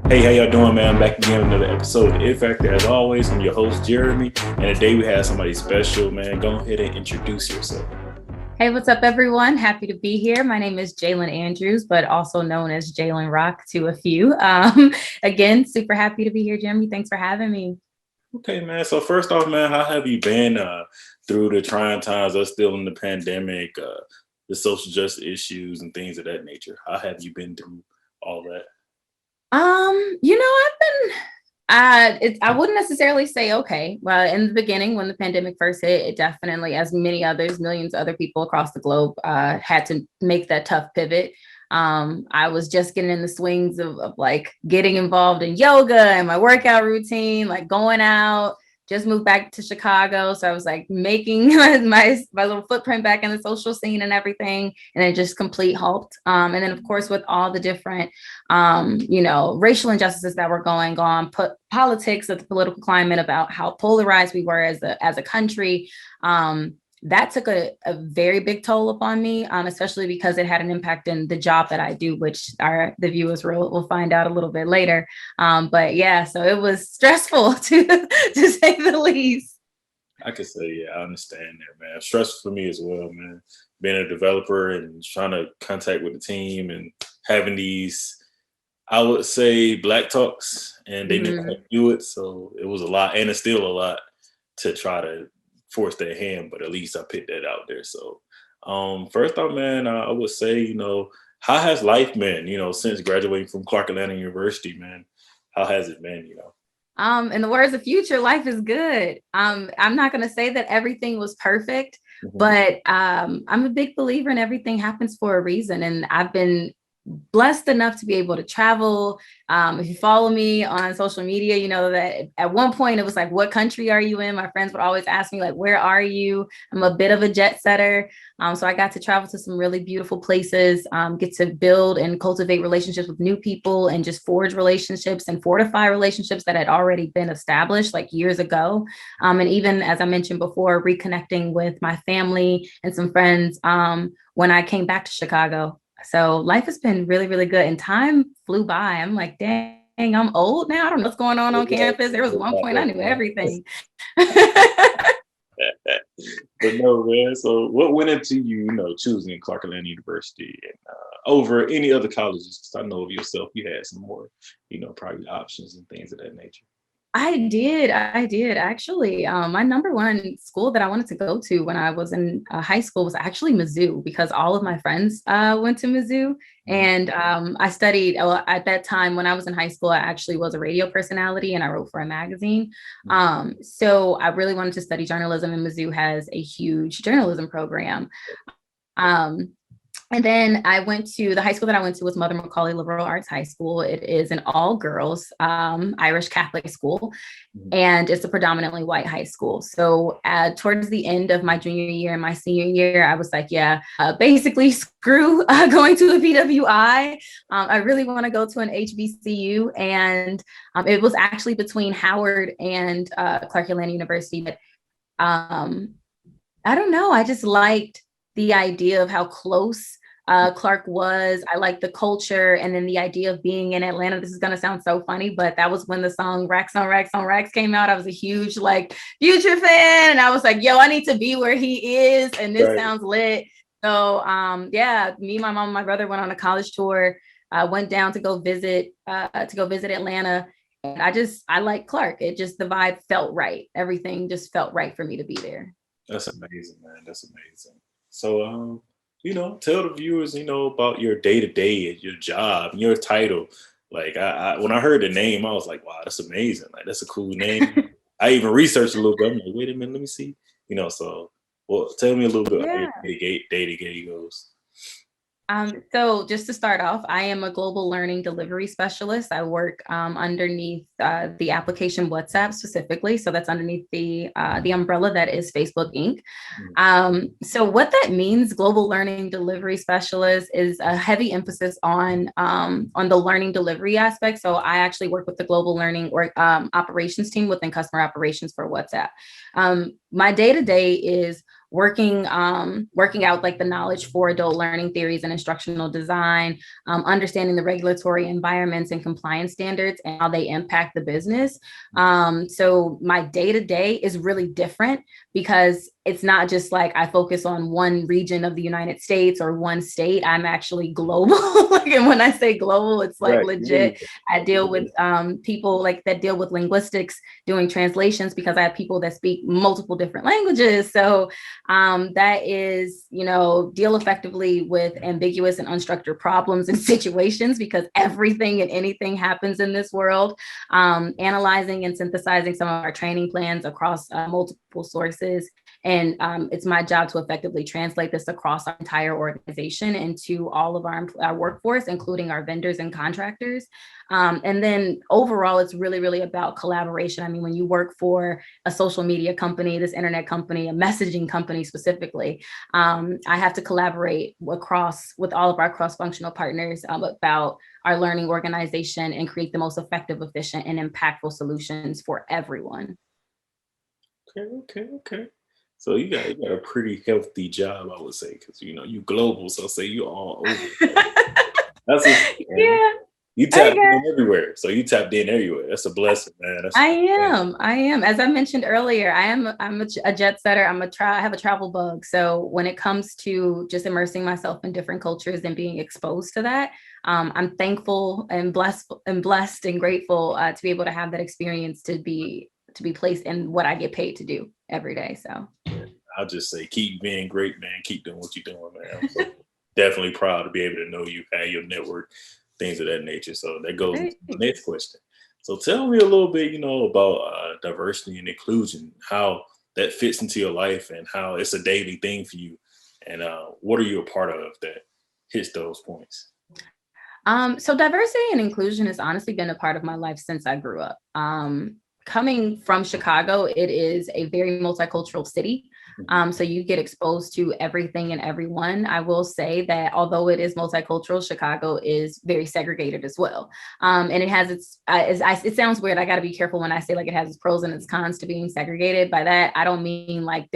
Hey, how y'all doing, man? I'm back again with another episode of It Factor. As always, I'm your host, Jeremy. And today we have somebody special, man. Go ahead and introduce yourself. Hey, what's up, everyone? Happy to be here. My name is Jelyn Andrews, but also known as Jelyn Rocque to a few. Again, super happy to be here, Jeremy. Thanks for having me. Okay, man. So first off, man, how have you been through the trying times? Us still in the pandemic, the social justice issues and things of that nature. How have you been through all that? I wouldn't necessarily say okay. Well, in the beginning, when the pandemic first hit, it definitely, as many others, millions of other people across the globe, had to make that tough pivot. I was just getting in the swings of like getting involved in yoga and my workout routine, like going out. Just moved back to Chicago, so I was like making my little footprint back in the social scene and everything, and then just complete halt. And then of course with all the different, racial injustices that were going on, politics of the political climate, about how polarized we were as a country. That took a very big toll upon me, especially because it had an impact in the job that I do, which the viewers will find out a little bit later. But yeah, so it was stressful to say the least. I could say, yeah, I understand that, man. Stressful for me as well, man. Being a developer and trying to contact with the team and having these, I would say, black talks, and they didn't do it. So it was a lot, and it's still a lot to try to force their hand, but at least I picked that out there. So first off, man, I would say, how has life been, since graduating from ClarkAtlantaUniversity, man? How has it been, In the words of Future, life is good. I'm not going to say that everything was perfect, but I'm a big believer in everything happens for a reason. And I've been blessed enough to be able to travel. If you follow me on social media, you know that at one point it was like, what country are you in? My friends would always ask me, like, where are you? I'm a bit of a jet setter. So I got to travel to some really beautiful places, get to build and cultivate relationships with new people and just forge relationships and fortify relationships that had already been established like years ago. And even, as I mentioned before, reconnecting with my family and some friends when I came back to Chicago. So life has been really, really good, and time flew by. I'm like, dang, I'm old now. I don't know what's going on campus. There was one point I knew everything. But no, man. So what went into you, choosing Clark-Atlanta University and over any other colleges? Because I know of yourself, you had some more, probably options and things of that nature. I did actually. My number one school that I wanted to go to when I was in high school was actually Mizzou, because all of my friends went to Mizzou. And I studied, at that time when I was in high school, I actually was a radio personality and I wrote for a magazine. So I really wanted to study journalism, and Mizzou has a huge journalism program. And then I went to the high school that I went to was Mother Macaulay Liberal Arts High School. It is an all girls Irish Catholic school, and it's a predominantly white high school. So towards the end of my junior year and my senior year, I was like, basically screw going to a PWI. I really want to go to an HBCU. And it was actually between Howard and ClarkAtlantaUniversity. But I don't know. I just liked the idea of how close Clark was. I liked the culture, and then the idea of being in Atlanta. This is going to sound so funny, but that was when the song Racks on Racks on Racks came out. I was a huge Future fan, and I was like, I need to be where he is, and this sounds lit. So me, my mom, and my brother went on a college tour, went down to go visit Atlanta. And I like Clark. It just, the vibe felt right. Everything just felt right for me to be there. That's amazing, man. That's amazing. So, tell the viewers, about your day-to-day, your job, your title. Like, I when I heard the name, I was like, wow, that's amazing. Like, that's a cool name. I even researched a little bit. I'm like, wait a minute, let me see. So, tell me a little bit how your day-to-day goes. So just to start off, I am a global learning delivery specialist. I work underneath the application WhatsApp specifically. So that's underneath the umbrella that is Facebook Inc. So what that means, global learning delivery specialist, is a heavy emphasis on the learning delivery aspect. So I actually work with the global learning operations team within customer operations for WhatsApp. My day-to-day is working out like the knowledge for adult learning theories and instructional design, understanding the regulatory environments and compliance standards and how they impact the business. So my day-to-day is really different because it's not just like I focus on one region of the United States or one state. I'm actually global. And when I say global, it's like legit. I deal with people like that deal with linguistics, doing translations, because I have people that speak multiple different languages. So that is, deal effectively with ambiguous and unstructured problems and situations, because everything and anything happens in this world. Analyzing and synthesizing some of our training plans across multiple sources. And it's my job to effectively translate this across our entire organization into all of our workforce, including our vendors and contractors. And then overall, it's really, really about collaboration. I mean, when you work for a social media company, this internet company, a messaging company specifically, I have to collaborate with all of our cross-functional partners about our learning organization and create the most effective, efficient, and impactful solutions for everyone. Okay. So you got a pretty healthy job, I would say, because you global. So say you all over. That's yeah. You tapped in everywhere. So you tapped in everywhere. That's a blessing, man. I am. As I mentioned earlier, I'm a jet setter. I have a travel bug. So when it comes to just immersing myself in different cultures and being exposed to that, I'm thankful and blessed and grateful to be able to have that experience, to be placed in what I get paid to do every day. So I'll just say, keep being great, man. Keep doing what you're doing, man. I'm so definitely proud to be able to know you, have your network, things of that nature. So that goes into the next question. So tell me a little bit, about diversity and inclusion, how that fits into your life and how it's a daily thing for you. And what are you a part of that hits those points? So diversity and inclusion has honestly been a part of my life since I grew up. Coming from Chicago, it is a very multicultural city. So you get exposed to everything and everyone. I will say that although it is multicultural, Chicago is very segregated as well. And it has it sounds weird. I got to be careful when I say like it has its pros and its cons to being segregated. By that, I don't mean like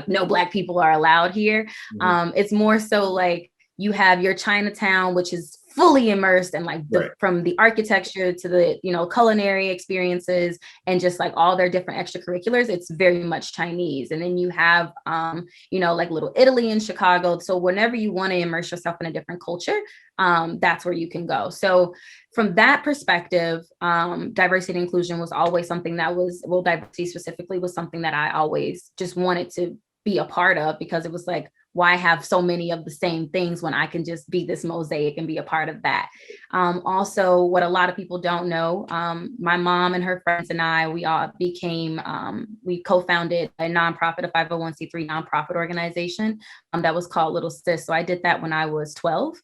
no Black people are allowed here. It's more so like you have your Chinatown, which is fully immersed in from the architecture to the, culinary experiences and just like all their different extracurriculars. It's very much Chinese. And then you have, like Little Italy in Chicago. So whenever you want to immerse yourself in a different culture, that's where you can go. So from that perspective, diversity and inclusion was always something diversity specifically was something that I always just wanted to be a part of, because it was like, why have so many of the same things when I can just be this mosaic and be a part of that? Also, what a lot of people don't know, my mom and her friends and I, we all became, we co-founded a nonprofit, a 501c3 nonprofit organization that was called Little Sis. So I did that when I was 12.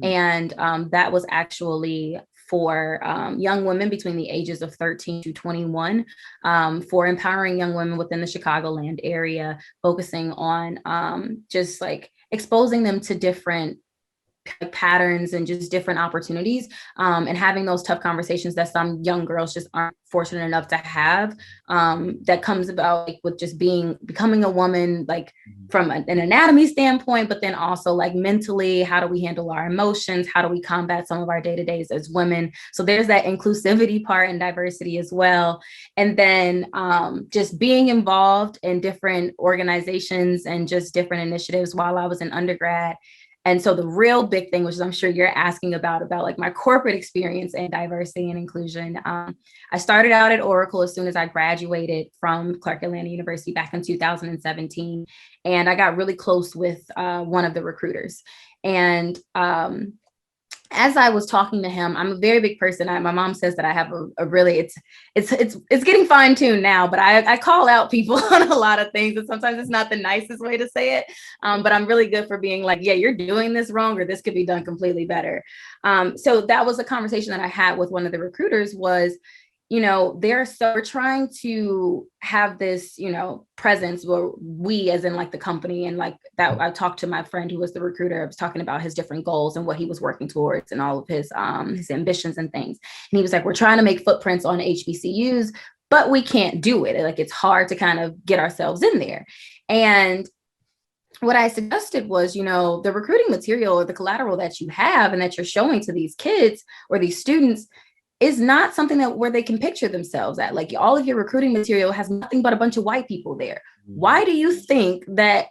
And that was actually for young women between the ages of 13 to 21, for empowering young women within the Chicagoland area, focusing on just like exposing them to different patterns and just different opportunities, and having those tough conversations that some young girls just aren't fortunate enough to have, that comes about like with just becoming a woman, like from an anatomy standpoint, but then also like mentally, how do we handle our emotions? How do we combat some of our day-to-days as women? So there's that inclusivity part and diversity as well. And then just being involved in different organizations and just different initiatives while I was in undergrad. And so the real big thing, which I'm sure you're asking about like my corporate experience and diversity and inclusion. I started out at Oracle as soon as I graduated from ClarkAtlantaUniversity back in 2017. And I got really close with one of the recruiters. And as I was talking to him, I'm a very big person. My mom says that I have a really, it's getting fine tuned now, but I call out people on a lot of things. And sometimes it's not the nicest way to say it. But I'm really good for being like, yeah, you're doing this wrong, or this could be done completely better. So that was a conversation that I had with one of the recruiters was, we're trying to have this, presence where we, as in like the company, and like that, I talked to my friend who was the recruiter. I was talking about his different goals and what he was working towards and all of his ambitions and things. And he was like, we're trying to make footprints on HBCUs, but we can't do it. Like, it's hard to kind of get ourselves in there. And what I suggested was, the recruiting material or the collateral that you have and that you're showing to these kids or these students is not something that where they can picture themselves at. Like all of your recruiting material has nothing but a bunch of white people there. Why do you think that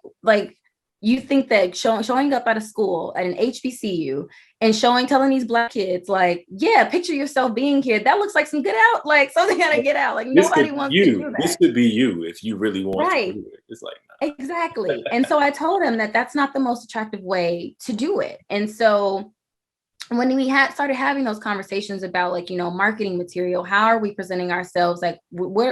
showing up at a school at an HBCU and telling these Black kids like, yeah, picture yourself being here. That looks like some good out, like something gotta get out. Like nobody wants to do that. This could be you if you really want to do it. It's like, nah. Exactly. And so I told him that that's not the most attractive way to do it. And so when we started having those conversations about like, marketing material, how are we presenting ourselves? Like,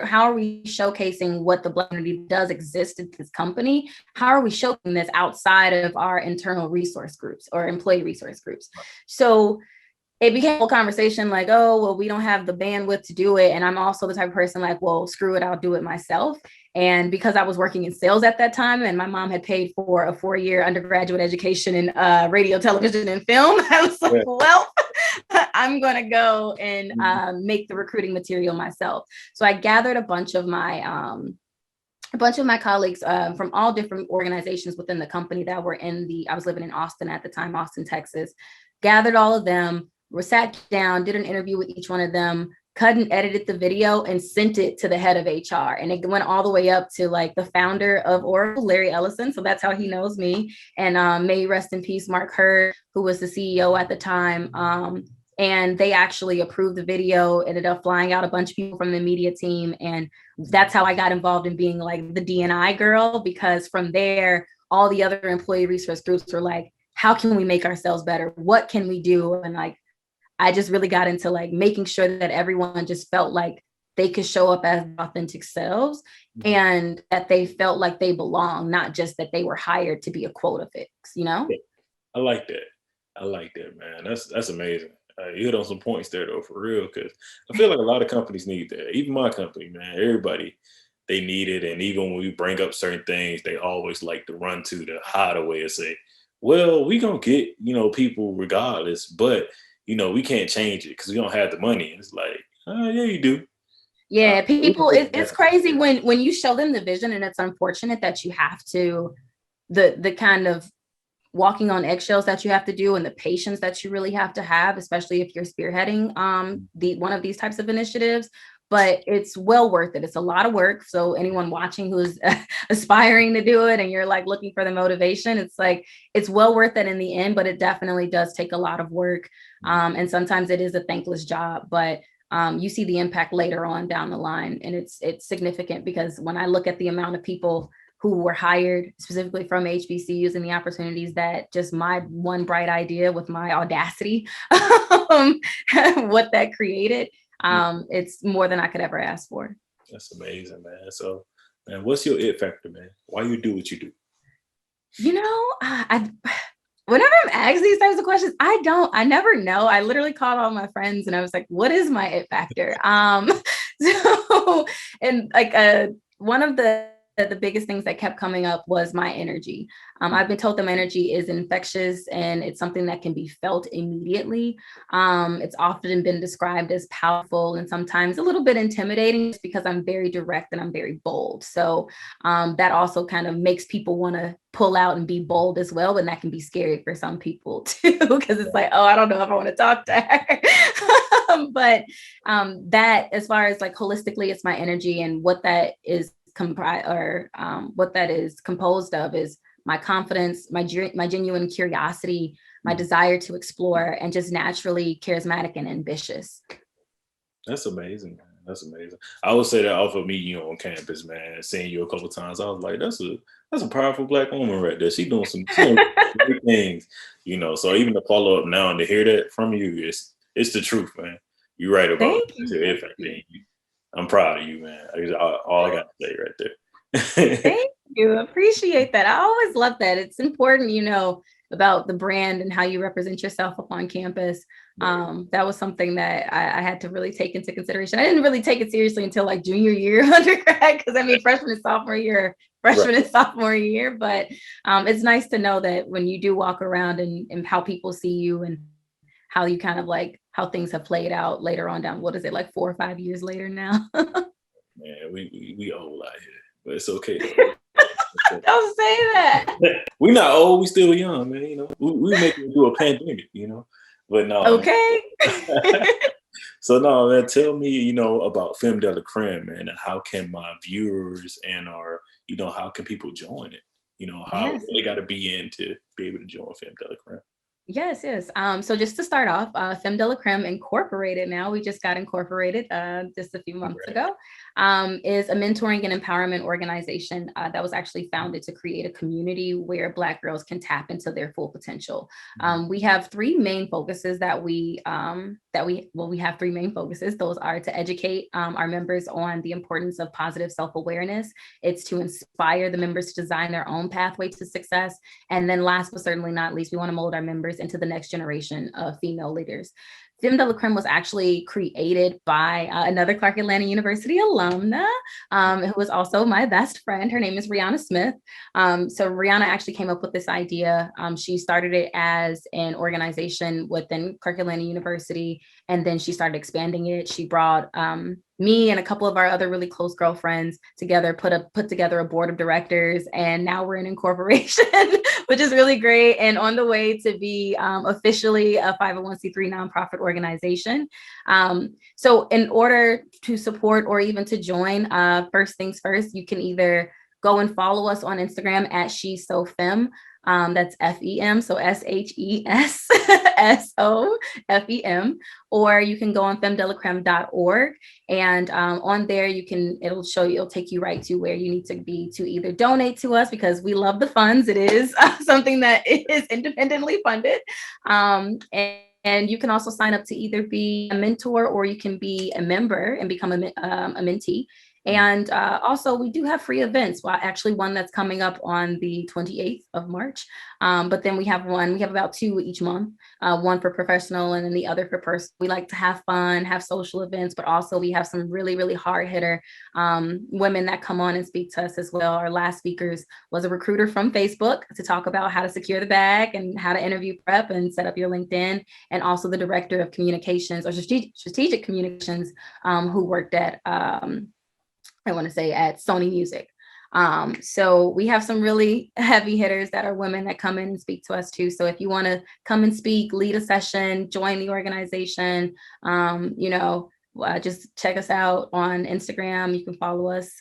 how are we showcasing what the Black community does exist at this company? How are we showcasing this outside of our internal resource groups or employee resource groups? So it became a conversation like, oh, well, we don't have the bandwidth to do it. And I'm also the type of person like, well, screw it, I'll do it myself. And because I was working in sales at that time and my mom had paid for a 4-year undergraduate education in radio, television, and film, I was like, well, I'm going to go and make the recruiting material myself. So I gathered a bunch of my colleagues from all different organizations within the company that were I was living in Austin at the time, Austin, Texas, gathered all of them. We sat down, did an interview with each one of them, cut and edited the video and sent it to the head of HR. And it went all the way up to like the founder of Oracle, Larry Ellison. So that's how he knows me. And may rest in peace, Mark Hurd, who was the CEO at the time. And they actually approved the video, ended up flying out a bunch of people from the media team. And that's how I got involved in being like the D&I girl, because from there, all the other employee resource groups were like, how can we make ourselves better? What can we do? And like, I just really got into like making sure that everyone just felt like they could show up as authentic selves and that they felt like they belong, not just that they were hired to be a quota fix, I like that, man. That's amazing. You hit on some points there though, for real, because I feel like a lot of companies need that. Even my company, man, everybody, they need it. And even when we bring up certain things, they always like to run to the hideaway and say, well, we gonna get, people regardless, but we can't change it because we don't have the money. And it's like, yeah, you do. Yeah, people, it's crazy when you show them the vision, and it's unfortunate that you have to, the kind of walking on eggshells that you have to do and the patience that you really have to have, especially if you're spearheading one of these types of initiatives. But it's well worth it. It's a lot of work. So anyone watching who's aspiring to do it and you're like looking for the motivation, it's like, it's well worth it in the end, but it definitely does take a lot of work. And sometimes it is a thankless job, but you see the impact later on down the line. And it's significant, because when I look at the amount of people who were hired specifically from HBCUs and the opportunities that just my one bright idea with my audacity, what that created, it's more than I could ever ask for. That's amazing, man. So, man, what's your it factor, man? Why you do what you do? Whenever I'm asked these types of questions, I never know. I literally called all my friends and I was like, what is my it factor? So, and like one of the biggest things that kept coming up was my energy. I've been told that my energy is infectious and it's something that can be felt immediately. It's often been described as powerful and sometimes a little bit intimidating, just because I'm very direct and I'm very bold. So that also kind of makes people want to pull out and be bold as well. And that can be scary for some people too, because it's like, oh, I don't know if I want to talk to her. But that, as far as like holistically, it's my energy, and what that is what that is composed of is my confidence, my genuine curiosity, my desire to explore, and just naturally charismatic and ambitious. That's amazing, man. That's amazing. I would say that off of meeting you on campus, man, seeing you a couple of times, I was like, that's a powerful Black woman right there. She doing some great things, So even to follow up now and to hear that from you, it's the truth, man. You're right about it. I'm proud of you, man. All I got to say right there. Thank you. Appreciate that. I always love that. It's important, about the brand and how you represent yourself up on campus. That was something that I had to really take into consideration. I didn't really take it seriously until like junior year of undergrad, because freshman and sophomore year. But it's nice to know that when you do walk around and how people see you and how you kind of like how things have played out later on down, what is it, like 4 or 5 years later now? Man, we old out here, but it's okay. Don't say that. We not old, we still young, man. You know, we make it through a pandemic, you know. But no, Okay. so no, man, tell me, you know, about Fem De La Creme, man, and how can my viewers and our, you know, how can people join it? You know, how Yes. they got to be in to be able to join Fem De La Creme. Yes. So just to start off, Femdelacreme Incorporated, now we just got incorporated just a few months ago, is a mentoring and empowerment organization that was actually founded to create a community where Black girls can tap into their full potential. We have three main focuses we have three main focuses. Those are to educate our members on the importance of positive self-awareness. It's to inspire the members to design their own pathway to success. And then last but certainly not least, we want to mold our members into the next generation of female leaders. Fem De La Creme was actually created by another ClarkAtlantaUniversity alumna, who was also my best friend. Her name is Rihanna Smith. So Rihanna actually came up with this idea. She started it as an organization within ClarkAtlantaUniversity, and then she started expanding it. She brought me and a couple of our other really close girlfriends together, put together a board of directors, and now we're in incorporation, which is really great, and on the way to be officially a 501c3 nonprofit organization. So in order to support or even to join, first things first, you can either go and follow us on Instagram at She's So Fem. That's FEM, so SHESSOFEM, or you can go on femdelacreme.org, and on there it'll take you right to where you need to be to either donate to us, because we love the funds. It is something that is independently funded, and you can also sign up to either be a mentor or you can be a member and become a mentee. And also, we do have free events. Well, actually, one that's coming up on the 28th of March. But then we have about two each month, one for professional and then the other for personal. We like to have fun, have social events, but also we have some really, really hard hitter women that come on and speak to us as well. Our last speakers was a recruiter from Facebook to talk about how to secure the bag and how to interview prep and set up your LinkedIn, and also the director of communications or strategic communications who worked at at Sony Music. So we have some really heavy hitters that are women that come in and speak to us too. So if you want to come and speak, lead a session, join the organization, just check us out on Instagram. You can follow us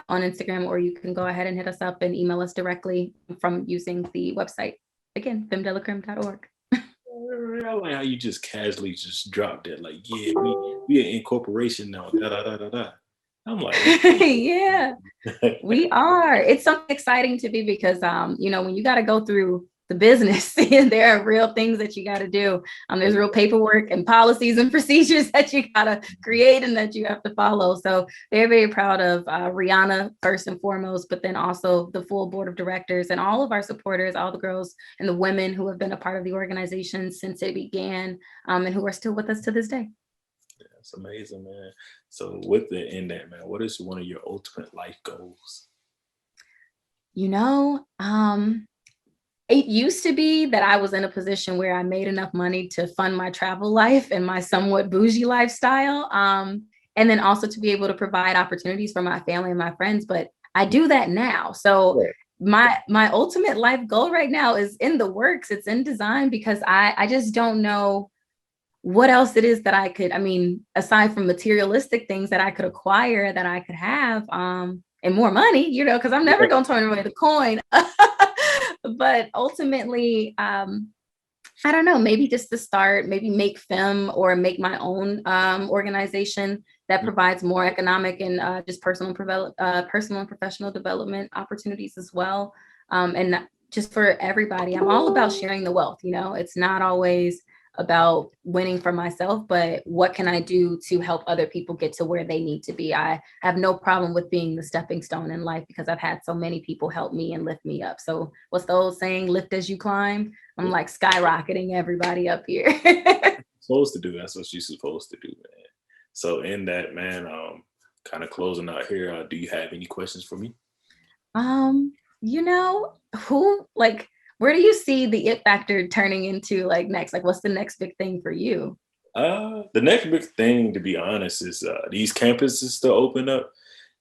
on Instagram, or you can go ahead and hit us up and email us directly from using the website. Again, femdelacreme.org. I like how you just casually just dropped it. Like, yeah, we an incorporation now. Da, da, da, da, da. I'm like, yeah, we are. It's something exciting to be, because, when you got to go through the business, there are real things that you got to do. There's real paperwork and policies and procedures that you got to create and that you have to follow. So very, very proud of Rihanna, first and foremost, but then also the full board of directors and all of our supporters, all the girls and the women who have been a part of the organization since it began, and who are still with us to this day. That's amazing, man. So in that, man, what is one of your ultimate life goals? It used to be that I was in a position where I made enough money to fund my travel life and my somewhat bougie lifestyle. And then also to be able to provide opportunities for my family and my friends. But I do that now. So my ultimate life goal right now is in the works. It's in design, because I just don't know what else it is that I could, aside from materialistic things that I could acquire, that I could have, and more money, because I'm never going to turn away the coin. But ultimately, I don't know, maybe just to start, maybe make Fem or make my own organization that provides more economic and just personal and professional development opportunities as well. And just for everybody, I'm all about sharing the wealth. It's not always about winning for myself, but what can I do to help other people get to where they need to be? I have no problem with being the stepping stone in life, because I've had so many people help me and lift me up. So what's the old saying, lift as you climb? I'm like skyrocketing everybody up here. Supposed to do. That's what you're supposed to do, man. So in that, man, kind of closing out here, do you have any questions for me? Where do you see the it factor turning into next? What's the next big thing for you? The next big thing, to be honest, is these campuses to open up.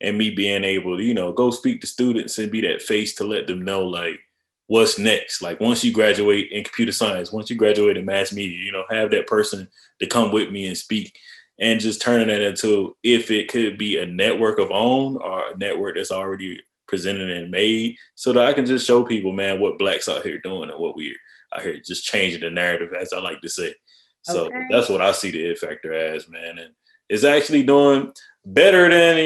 and me being able to, go speak to students and be that face to let them know like what's next. Like once you graduate in computer science, once you graduate in mass media, have that person to come with me and speak, and just turning that into, if it could be a network of own or a network that's already presented and made, so that I can just show people, man, what Blacks out here doing and what we're out here just changing the narrative, as I like to say. So that's what I see the It Factor as, man. And it's actually doing better than,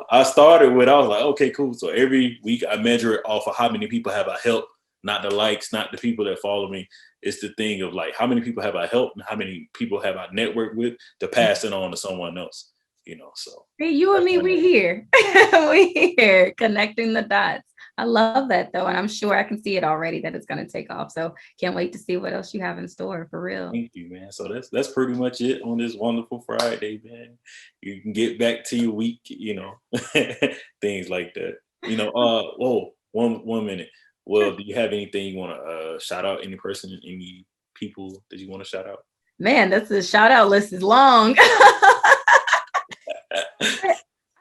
I started with. I was like, okay, cool. So every week I measure it off of how many people have I helped, not the likes, not the people that follow me. It's the thing of like, how many people have I helped and how many people have I networked with to pass it on to someone else, so. Hey, you and me, we here. We here connecting the dots. I love that though. And I'm sure I can see it already that it's going to take off. So can't wait to see what else you have in store, for real. Thank you, man. So that's pretty much it on this wonderful Friday, man. You can get back to your week, things like that. Whoa, one minute. Well, do you have anything you want to shout out? Any person, any people that you want to shout out? Man, that's the shout out list is long.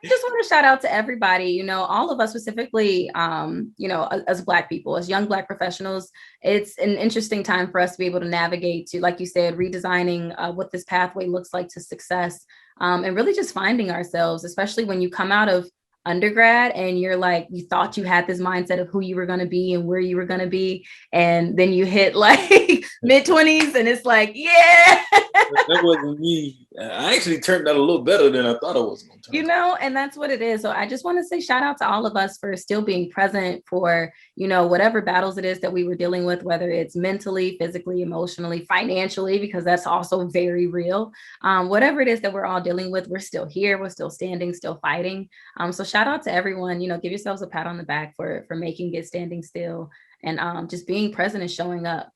I just want to shout out to everybody, all of us specifically, as Black people, as young Black professionals. It's an interesting time for us to be able to navigate to, like you said, redesigning what this pathway looks like to success, and really just finding ourselves, especially when you come out of undergrad and you're like, you thought you had this mindset of who you were going to be and where you were going to be. And then you hit like mid-20s and it's like, yeah. That wasn't me. I actually turned out a little better than I thought I was going to. And that's what it is. So I just want to say shout out to all of us for still being present for, whatever battles it is that we were dealing with, whether it's mentally, physically, emotionally, financially, because that's also very real. Whatever it is that we're all dealing with, we're still here. We're still standing, still fighting. So shout out to everyone, give yourselves a pat on the back for making it, standing still, and just being present and showing up.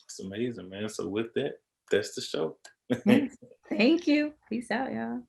It's amazing, man. So with that, that's the show. Thank you. Peace out, y'all.